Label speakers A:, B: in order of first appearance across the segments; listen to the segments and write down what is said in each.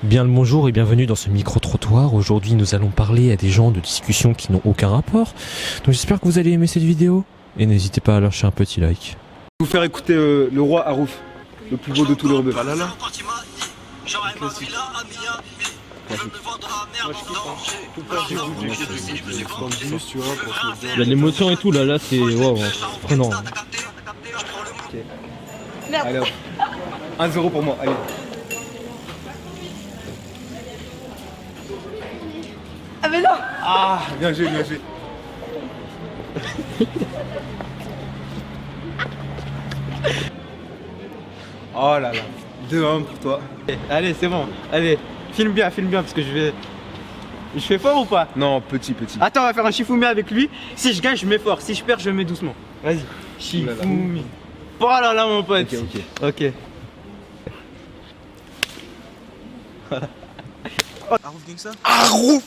A: Bien le bonjour et bienvenue dans ce micro-trottoir. Aujourd'hui nous allons parler à des gens de discussions qui n'ont aucun rapport. Donc j'espère que vous allez aimer cette vidéo et n'hésitez pas à lâcher un petit like.
B: Je vais vous faire écouter le roi Harouf, le plus beau de tous les rebeux.
C: Balala.
A: Il y a de l'émotion et tout là c'est waouh, prenant.
B: Allez hop. 1-0 pour moi, allez.
D: Ah mais non.
B: Ah, bien joué, bien joué. Oh là là, 2-1 pour toi.
C: Allez, c'est bon. Allez, filme bien parce que je vais. Je fais fort ou pas?
B: Non, petit.
C: Attends, on va faire un Shifumi avec lui. Si je gagne, je mets fort. Si je perds, je mets doucement. Vas-y. Shifumi. Oh là là, mon pote. Ok.
E: Harouf Gangsta.
B: Harouf.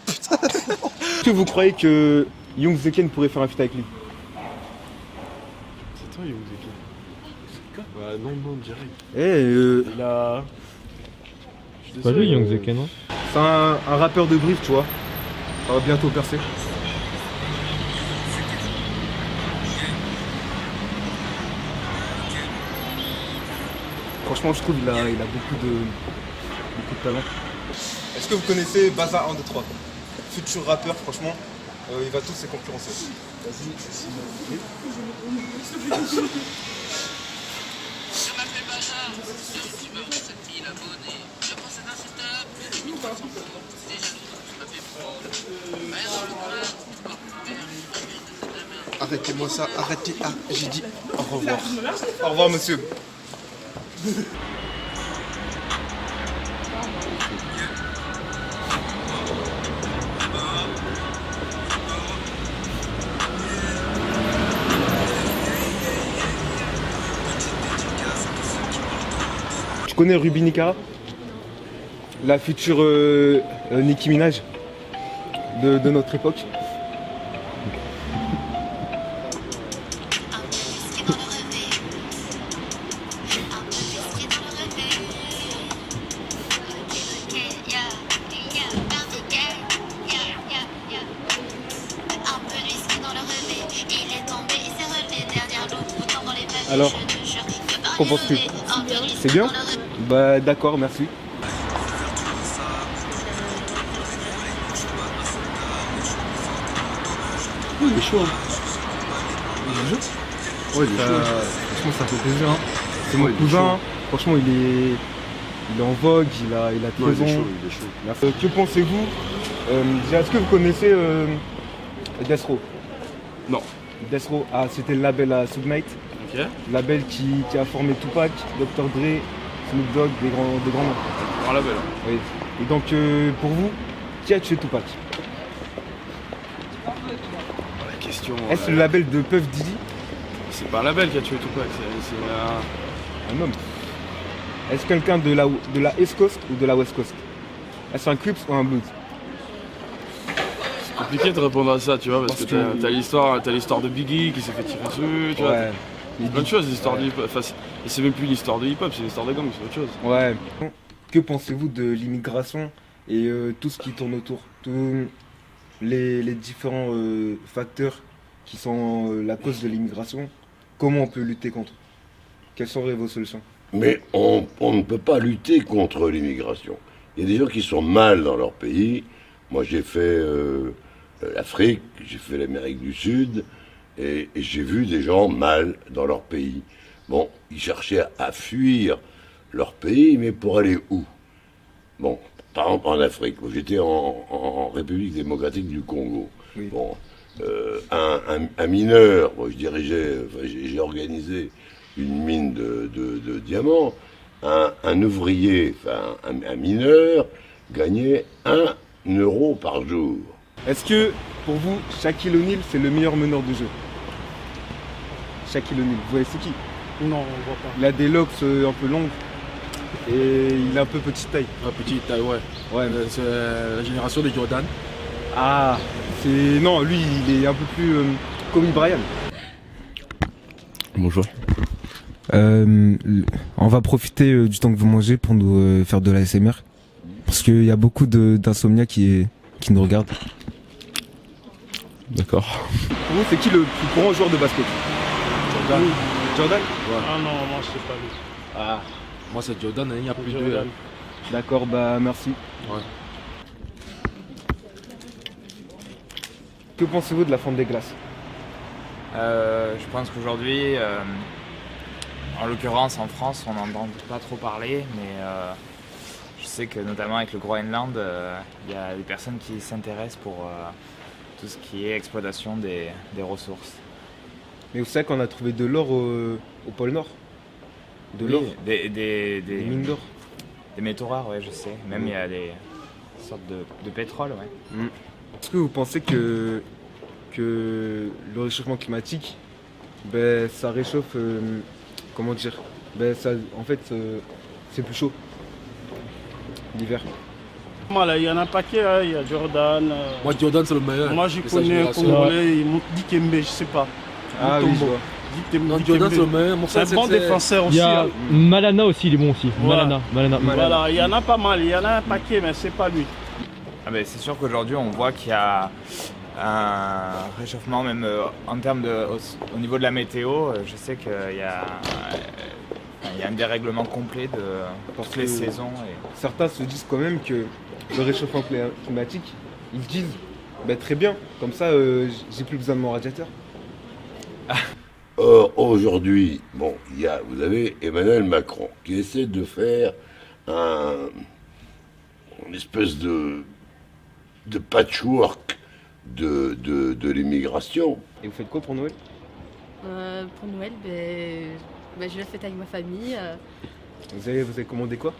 B: Putain. Est-ce que vous croyez que Young Zeken pourrait faire un feat avec lui?
E: C'est toi, Young Zeken. Bah non, direct.
B: Il
E: a.
A: C'est pas lui Young Zeken, non?
B: C'est un rappeur de brief, tu vois. Ça va bientôt percer. Franchement, je trouve qu'il a beaucoup de talent. Est-ce que vous connaissez Baza 1, 2, 3? Futur rappeur, franchement, il va tous se concurrencer. Vas-y, c'est
F: Je m'appelle Bazar, je me rends cette île abonnée. Je possède un setup, de 1300 euros. Déjà, je m'appelle pro. Mais dans le coin, encore plus vert, je de cette main.
E: Arrêtez-moi ça, arrêtez. Ah, j'ai dit au revoir.
B: Au revoir, monsieur. Tu connais Ruby Nicara? La future Nicki Minaj de notre époque. Alors, qu'en penses-tu? C'est bien? Bah d'accord, merci.
E: Il est chaud. Hein. Il est chaud. Ouais, il est chaud.
B: Franchement, ça fait plaisir. Hein. C'est mon
E: Ouais, il est
B: cousin.
E: chaud.
B: Franchement, il est en vogue, il a
E: Non,
B: 13
E: il est
B: ans.
E: chaud, il est chaud.
B: Que pensez-vous déjà, est-ce que vous connaissez Death Row?
E: Non.
B: Death Row, c'était le label à Submate.
E: Ok.
B: Label qui a formé Tupac, Dr. Dre, Snoop Dogg, des grands noms.
E: Grand label.
B: Oui. Et donc, pour vous, qui a tué Tupac?
E: La question.
B: Est-ce le label de Puff Diddy?
E: C'est pas un label qui a tué Tupac, c'est
B: Un homme. Est-ce quelqu'un de la East Coast ou de la West Coast? Est-ce un Crips ou un Blues?
E: compliqué de répondre à ça, tu vois, parce que
B: que-
E: t'as l'histoire de Biggie qui s'est fait tirer dessus, tu vois.
B: Ouais.
E: Il y a plein de choses, l'histoire de hip-hop. Enfin, et c'est même plus l'histoire de hip-hop, c'est l'histoire de gang, c'est autre chose.
B: Ouais. Que pensez-vous de l'immigration et tout ce qui tourne autour? Tous les différents facteurs qui sont la cause de l'immigration. Comment on peut lutter contre? Quelles seraient vos solutions?
G: Mais on ne peut pas lutter contre l'immigration. Il y a des gens qui sont mal dans leur pays. Moi, j'ai fait l'Afrique, j'ai fait l'Amérique du Sud, et j'ai vu des gens mal dans leur pays. Bon, ils cherchaient à fuir leur pays, mais pour aller où? Bon, par exemple en Afrique. Moi, j'étais en République démocratique du Congo.
B: Oui.
G: Bon, un mineur, moi, j'ai organisé une mine de diamants. Un ouvrier, enfin un mineur, gagnait 1 euro par jour.
B: Est-ce que, pour vous, Shaquille O'Neal, c'est le meilleur meneur de jeu? Shaquille O'Neal, vous voyez c'est qui?
C: Non, on voit pas.
B: Il a des locks un peu longues et il a un peu petite taille.
E: Ah, petite taille, ouais.
B: Ouais.
E: C'est la génération des Jordan.
B: Ah, c'est... Non, lui, il est un peu plus Kobe Bryant.
H: Bonjour. On va profiter du temps que vous mangez pour nous faire de l'ASMR.
B: Parce qu'il y a beaucoup d'insomniaques qui nous regardent.
A: D'accord.
B: Pour vous, c'est qui le plus grand joueur de basket?
E: Jordan.
B: Jordan?
D: Ah non, moi je sais pas lui.
B: Ah,
E: Moi c'est Jordan, il n'y a plus
D: Jordan.
B: d'accord, bah merci.
E: Ouais.
B: Que pensez-vous de la fonte des glaces?
H: Je pense qu'aujourd'hui, en l'occurrence en France, on n'entend pas trop parler, mais je sais que notamment avec le Groenland, il y a des personnes qui s'intéressent pour tout ce qui est exploitation des ressources.
B: Mais vous savez qu'on a trouvé de l'or au pôle Nord? De l'or?
H: Des
B: Des mines d'or?
H: des métaux rares, ouais, je sais. Même il y a des sortes de pétrole, ouais.
B: Est-ce que vous pensez que le réchauffement climatique, ben, ça réchauffe, comment dire, ben, ça, en fait, c'est plus chaud l'hiver?
D: Voilà, il y en a un paquet, hein, il y a Jordan.
E: Moi Jordan c'est le meilleur.
D: Moi je
E: de sa
D: connais un
E: génération.
D: Congolais, il monte Dikembe, je sais pas.
B: Ah oui, je vois.
E: Non, Jordan c'est le meilleur. Mon
D: C'est un
E: frère,
D: bon défenseur
A: Il
D: aussi.
A: y a
D: hein.
A: Malana aussi, il est bon aussi.
D: Voilà.
A: Malana.
D: Voilà, il y en a pas mal, il y en a un paquet, mais c'est pas lui.
H: Ah ben, c'est sûr qu'aujourd'hui on voit qu'il y a un réchauffement même en termes au niveau de la météo. Je sais qu'il y a, il y a un dérèglement complet de toutes les saisons.
B: Certains se disent quand même que le réchauffement climatique, ils se disent, ben, très bien, comme ça, j'ai plus besoin de mon radiateur.
G: Or, aujourd'hui, bon, vous avez Emmanuel Macron qui essaie de faire une espèce de patchwork de l'immigration.
B: Et vous faites quoi pour Noël?
I: Pour Noël, je la fête avec ma famille.
B: Vous avez commandé quoi?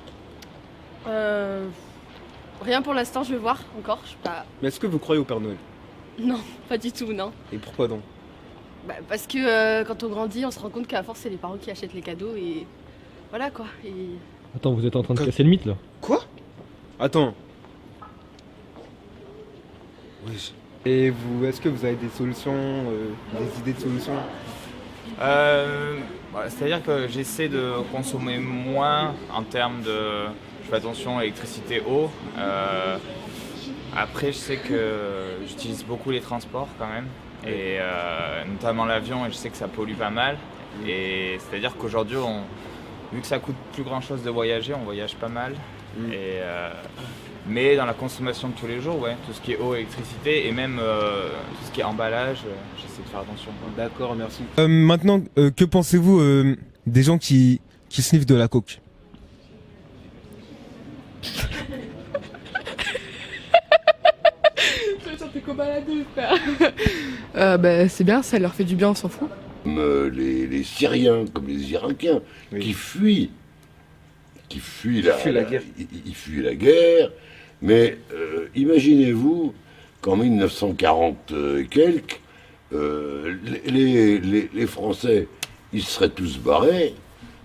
I: Rien pour l'instant, je vais voir encore. Je sais pas.
B: Mais est-ce que vous croyez au Père Noël?
I: Non, pas du tout, non.
B: Et pourquoi donc?
I: Parce que quand on grandit, on se rend compte qu'à force, c'est les parents qui achètent les cadeaux et voilà quoi. Et...
A: Attends, vous êtes en train de casser le mythe là?
B: Quoi? Attends.
E: Oui.
B: Et vous, est-ce que vous avez des solutions, des idées de solutions?
H: C'est-à-dire que j'essaie de consommer moins en termes de... Je fais attention à l'électricité, eau. Après, je sais que j'utilise beaucoup les transports quand même, et notamment l'avion, et je sais que ça pollue pas mal. Et c'est-à-dire qu'aujourd'hui, vu que ça coûte plus grand-chose de voyager, on voyage pas mal. Mais dans la consommation de tous les jours, ouais, tout ce qui est eau, électricité, et même tout ce qui est emballage, j'essaie de faire attention.
B: D'accord, merci. Maintenant, que pensez-vous des gens qui sniffent de la coke?
J: C'est bien, ça leur fait du bien, on s'en fout.
G: Comme les Syriens, comme les Irakiens,
B: Oui.
G: qui fuient
B: la guerre.
G: Ils fuient la guerre, mais imaginez-vous qu'en 1940 et quelques, les Français, ils seraient tous barrés,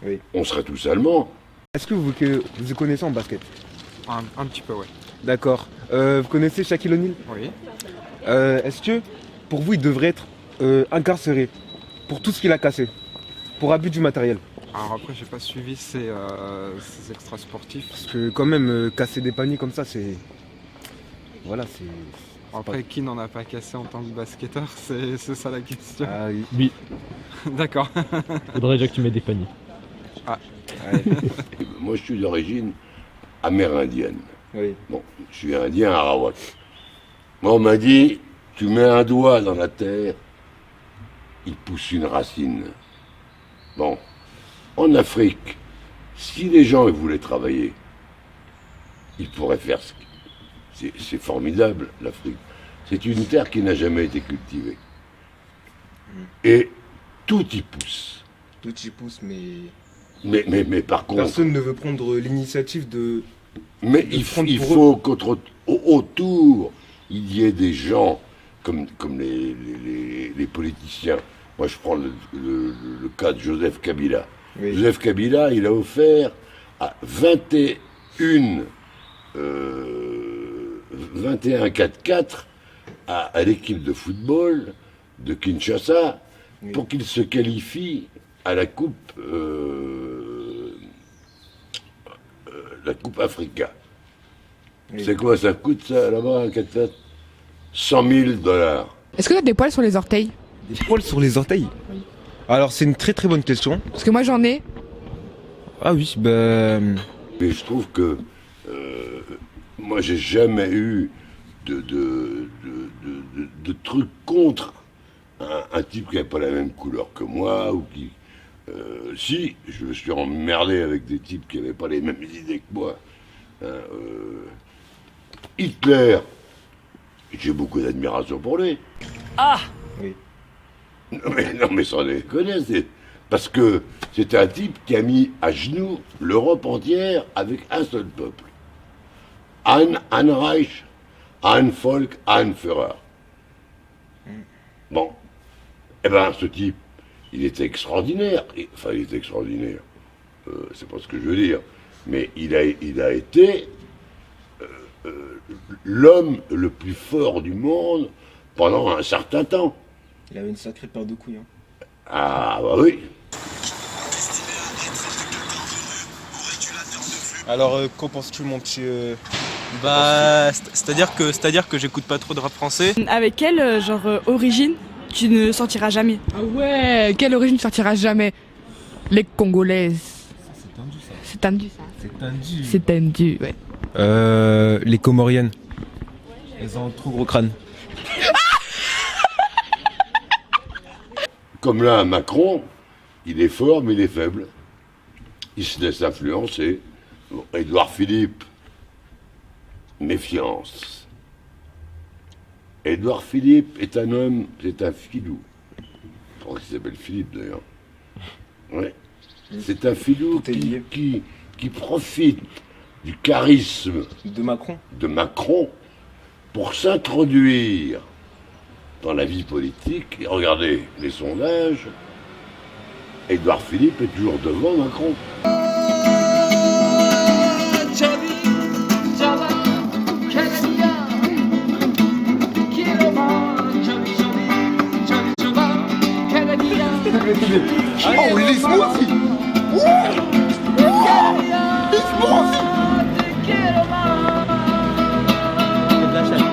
B: Oui.
G: on serait tous allemands.
B: Est-ce que vous vous connaissez en basket?
K: Un petit peu, ouais.
B: D'accord. Vous connaissez Shaquille O'Neal?
K: Oui.
B: Est-ce que, pour vous, il devrait être incarcéré pour tout ce qu'il a cassé, pour abus du matériel?
K: Alors après, j'ai pas suivi ces extra sportifs.
B: Parce que quand même, casser des paniers comme ça, c'est... Voilà, c'est...
K: Après, qui n'en a pas cassé en tant que basketteur, c'est ça la question.
B: Ah oui.
A: Oui,
K: D'accord.
A: faudrait déjà que tu mettes des paniers.
B: Ouais.
G: Moi, je suis d'origine amérindienne.
B: Oui.
G: Bon, je suis indien arawak. Moi, on m'a dit, tu mets un doigt dans la terre, il pousse une racine. Bon, en Afrique, si les gens ils voulaient travailler, ils pourraient faire ce c'est formidable, l'Afrique. C'est une terre qui n'a jamais été cultivée. Et tout y pousse.
B: Tout y pousse, mais...
G: Mais par contre...
B: Personne ne veut prendre l'initiative de...
G: Mais il faut qu'autour, il y ait des gens comme les politiciens. Moi, je prends le cas de Joseph Kabila.
B: Oui.
G: Joseph Kabila, il a offert à 21 4x4 à l'équipe de football de Kinshasa
B: Oui.
G: pour qu'il se qualifie à la Coupe Africa. C'est quoi ça coûte ça là-bas, un 4x4 100 000 $.
J: Est-ce que t'as des poils sur les orteils?
B: Des poils sur les orteils? Alors c'est une très très bonne question.
J: Parce que moi j'en ai.
B: Ah oui, ben...
G: Mais je trouve que moi j'ai jamais eu de trucs contre un type qui n'avait pas la même couleur que moi ou qui... si, je me suis emmerdé avec des types qui n'avaient pas les mêmes idées que moi. Hitler, j'ai beaucoup d'admiration pour lui.
C: Ah
B: Oui.
G: Non mais sans déconner, c'est parce que c'est un type qui a mis à genoux l'Europe entière avec un seul peuple. Ein Reich, ein Volk, ein Führer. Bon, eh ben ce type, il était extraordinaire. Enfin, il était extraordinaire. C'est pas ce que je veux dire. Mais il a été l'homme le plus fort du monde pendant un certain temps.
B: Il avait une sacrée paire de couilles. Hein.
G: Ah bah oui.
B: Alors, qu'en penses-tu, mon petit...
C: Bah, c'est-à-dire que j'écoute pas trop de rap français.
L: Avec quelle origine tu ne sortiras jamais?
J: Ah ouais, quelle origine tu sortiras jamais? Les Congolaises.
B: C'est tendu ça.
J: C'est tendu ça.
B: C'est tendu.
J: C'est tendu, ouais.
B: Les Comoriennes. Elles ont un trop gros crâne.
G: Comme là, Macron, il est fort mais il est faible. Il se laisse influencer. Bon, Édouard Philippe, méfiance. Édouard Philippe est un homme, c'est un filou. Je crois qu'il s'appelle Philippe d'ailleurs. Ouais. C'est un filou qui profite du charisme
B: de
G: Macron pour s'introduire dans la vie politique. Et regardez les sondages, Édouard Philippe est toujours devant Macron.
B: Oh, laisse-moi aussi. Laisse-moi aussi.
C: C'est de la chaîne.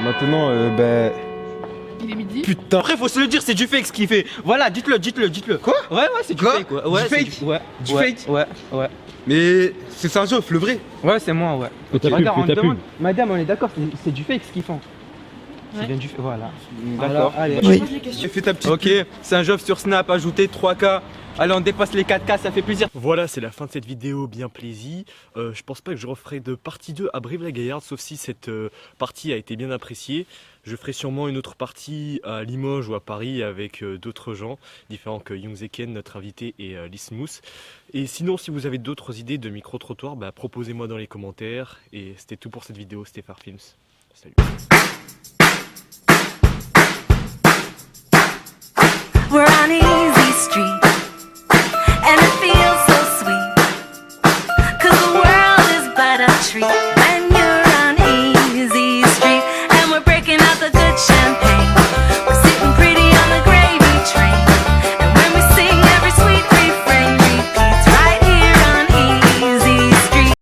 B: Maintenant, ben...
J: Il est midi.
B: Putain.
C: Après, faut se le dire, c'est du fake ce qu'il fait. Voilà, dites-le.
B: Quoi?
C: Ouais, c'est du fake. Ouais,
B: Du
C: c'est
B: fake?
C: Ouais.
B: Du
C: ouais,
B: fake?
C: Ouais.
B: Mais c'est Saint-Jof, le vrai.
C: Ouais, c'est moi, ouais.
A: ta
C: Madame,
A: pub,
C: on demande- Madame, on est d'accord, c'est du fake ce qu'ils font. Ça vient du fake. Voilà. D'accord. Allez.
L: Je pose les questions.
B: Fais ta petite...
C: Ok, Saint-Jof sur Snap, ajouté 3K. Allez, on dépasse les 4K, ça fait plaisir.
A: Voilà, c'est la fin de cette vidéo bien plaisir. Je pense pas que je referai de partie 2 à Brive-la-Gaillarde, sauf si cette partie a été bien appréciée. Je ferai sûrement une autre partie à Limoges ou à Paris avec d'autres gens, différents que Young Zeken, notre invité, et Lismous. Et sinon, si vous avez d'autres idées de micro-trottoirs, bah, proposez-moi dans les commentaires. Et c'était tout pour cette vidéo, c'était Farfilms. Salut.
M: We're on easy street, and it feels so sweet, 'cause the world is but a treat.